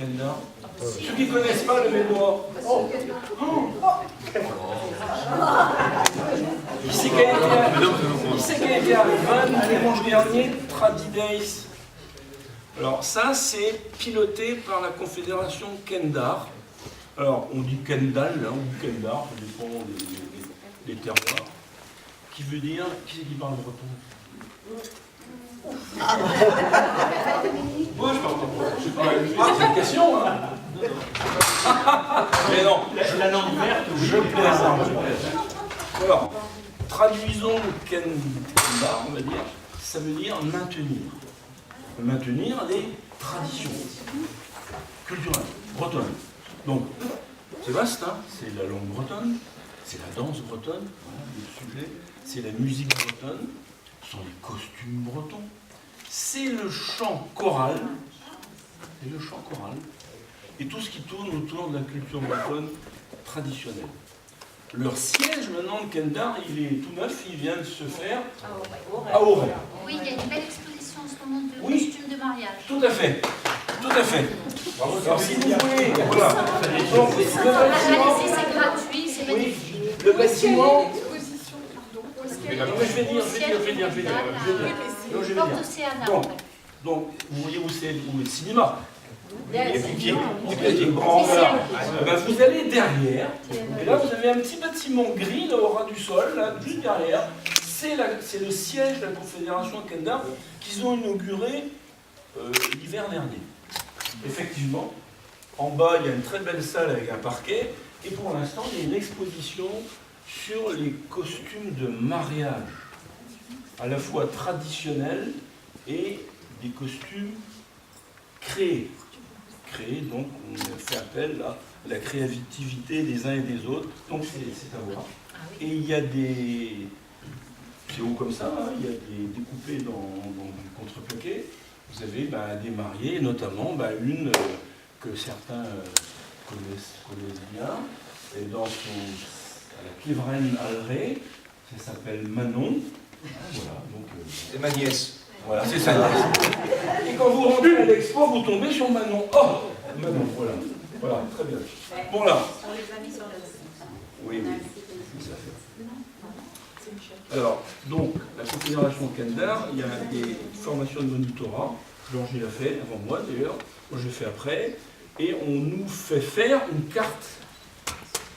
Kendar? Ceux qui ne connaissent pas, levez-moi. Oh. Qui c'est qui a été à Vannes dimanche dernier, Tradi Days? Alors ça, c'est piloté par la Confédération Kendar. Alors, on dit Kendal hein, ou Kendar, ça dépend des terroirs. Qui veut dire, qui c'est qui parle breton? Moi, je parle breton. C'est une question, hein. Mais non, j'ai la langue verte. Je plaisante. Alors, traduisons Kendar, on va dire, ça veut dire maintenir. Maintenir les traditions culturelles bretonnes. Donc, c'est vaste, hein, c'est la langue bretonne, c'est la danse bretonne, voilà, le sujet, c'est la musique bretonne, ce sont les costumes bretons, c'est le chant choral, et tout ce qui tourne autour de la culture bretonne traditionnelle. Leur siège maintenant de Kendar, il est tout neuf, il vient de se faire à Auray. Oui, il y a une belle exposition en ce moment de costumes de mariage. Tout à fait, tout à fait. Alors si vous voulez, voilà. Donc, le bâtiment, c'est gratuit, c'est magnifique. Le bâtiment. Je vais dire. Donc, vous voyez où c'est le cinéma. Vous allez derrière, et là vous avez un petit bâtiment gris là, au ras du sol, là, juste derrière. C'est le siège de la Confédération Kendar qu'ils ont inauguré l'hiver dernier. Effectivement, en bas il y a une très belle salle avec un parquet, et pour l'instant il y a une exposition sur les costumes de mariage, à la fois traditionnels et des costumes créés. Donc on fait appel à la créativité des uns et des autres, donc c'est à voir. Et il y a des... c'est haut comme ça, hein, il y a des découpés dans du contreplaqué. Vous avez des mariées, notamment une que certains connaissent bien, et dans la Kivren Alré, ça s'appelle Manon. Voilà, donc c'est ma nièce. Voilà, c'est ça. Et quand vous rentrez à l'expo, vous tombez sur Manon. Oh, Manon, voilà. Voilà, très bien. Bon là. Oui, tout à fait. Alors, donc, la Confédération Kendar, il y a des formations de monitorat. Georges l'a fait avant moi d'ailleurs. Moi je l'ai fait après. Et on nous fait faire une carte.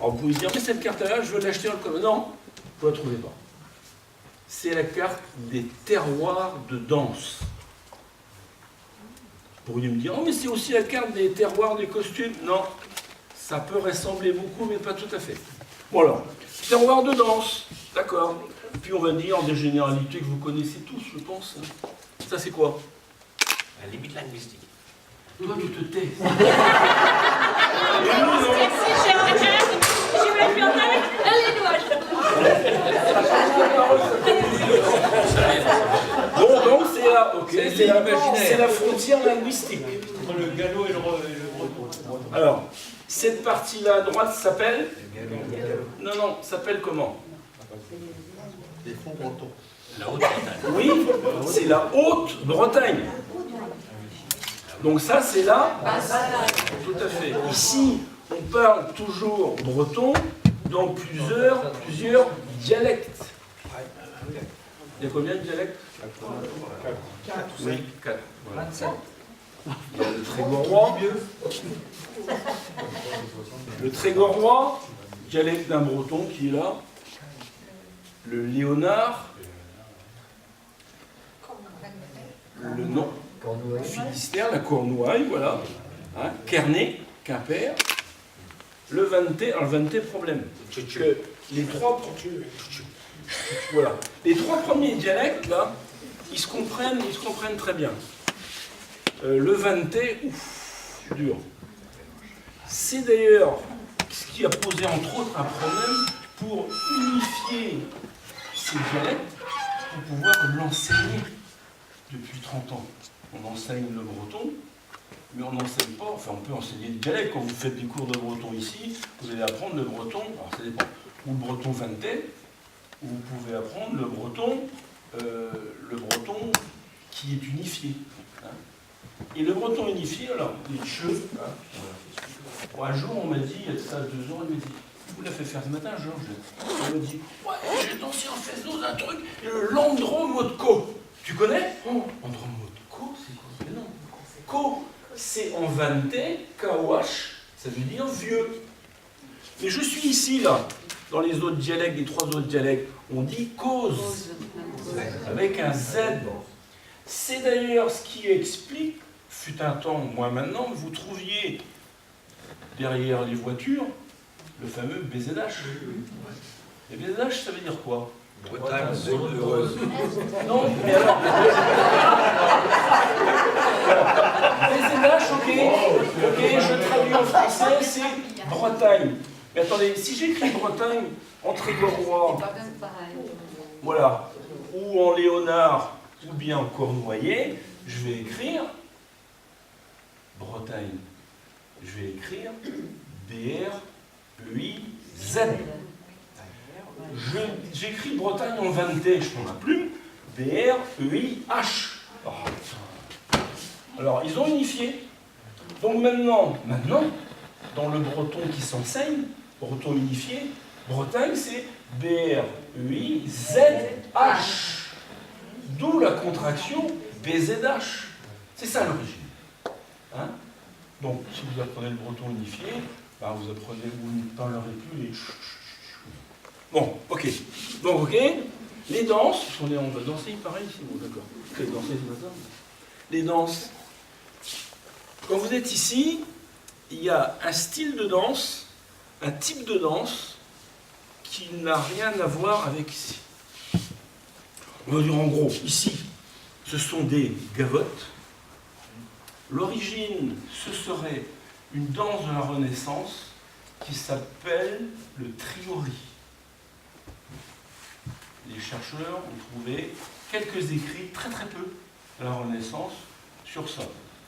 Alors vous pouvez dire, mais cette carte-là, je veux l'acheter en commun. Non, vous ne la trouvez pas. C'est la carte des terroirs de danse. Vous pourriez me dire, oh mais c'est aussi la carte des terroirs des costumes. Non, ça peut ressembler beaucoup, mais pas tout à fait. Bon alors, terroir de danse, d'accord. Puis on va dire des généralités que vous connaissez tous, je pense. Ça c'est quoi? La limite linguistique. Toi tu te tais. Bon, donc c'est la, c'est la frontière linguistique. Entre le gallo et le breton. Alors, cette partie-là à droite s'appelle? Non, s'appelle comment? Des fonds bretons. La Haute-Bretagne. Oui, c'est la Haute-Bretagne. Donc ça, c'est là. Tout à fait. Ici, on parle toujours breton dans plusieurs dialectes. Il y a combien de dialectes? 4. Oui, 4. Voilà. 27. Il y a le trégorois. Le trégorois, dialecte d'un breton qui est là. Le léonard. Le nom. Finistère, la Cornouaille, voilà. Hein, Kernay, Quimper. Le Vanté, alors le Vanté, problème. Que les trois premiers dialectes, là, ils se comprennent très bien. Le Vanté, dur. C'est d'ailleurs ce qui a posé entre autres un problème pour unifier ces dialectes pour pouvoir l'enseigner depuis 30 ans. On enseigne le breton, mais on n'enseigne pas, enfin on peut enseigner le dialecte. Quand vous faites des cours de breton ici, vous allez apprendre le breton, alors ça dépend, ou le breton vantais, ou vous pouvez apprendre le breton qui est unifié. Hein. Et le breton unifié, alors, les cheveux, hein, bon, un jour, on m'a dit, il y a de ça 2 ans, il m'a dit, vous l'avez fait faire ce matin, Georges. Il m'a dit, ouais, j'ai dansé en Fesnos un truc, l'Andromotko. Tu connais? Andromotko, c'est quoi? Mais non. Ko, c'est en vanté, Kawash, ça veut dire vieux. Mais je suis ici, là, dans les autres dialectes, les 3 autres dialectes, on dit cause, avec un Z. C'est d'ailleurs ce qui explique, fut un temps, moins maintenant, que vous trouviez derrière les voitures le fameux BZH. Et BZH, ça veut dire quoi? Bretagne, heureuse. Non, mais alors. BZH, ok, je traduis en français, c'est Bretagne. Mais attendez, si j'écris Bretagne en Trégorois, voilà, ou en Léonard, ou bien en Cornouaillais, je vais écrire Bretagne. Je vais écrire B-R-E-I-Z. J'écris Bretagne en vanté, je prends ma plume, B-R-E-I-H. Oh, alors, ils ont unifié. Donc maintenant, dans le breton qui s'enseigne, breton unifié, Bretagne, c'est B-R-E-I-Z-H. D'où la contraction BZH. C'est ça l'origine. Hein? Donc, si vous apprenez le breton unifié, ben vous apprenez, vous ne parlerez plus les Bon, ok. Donc, ok. Les danses, on va danser pareil ici, bon, d'accord. Ok, danser ce matin. Les danses. Quand vous êtes ici, il y a un style de danse, un type de danse qui n'a rien à voir avec ici. On va dire en gros, ici, ce sont des gavottes. L'origine, ce serait une danse de la Renaissance qui s'appelle le triori. Les chercheurs ont trouvé quelques écrits, très très peu, de la Renaissance sur ça.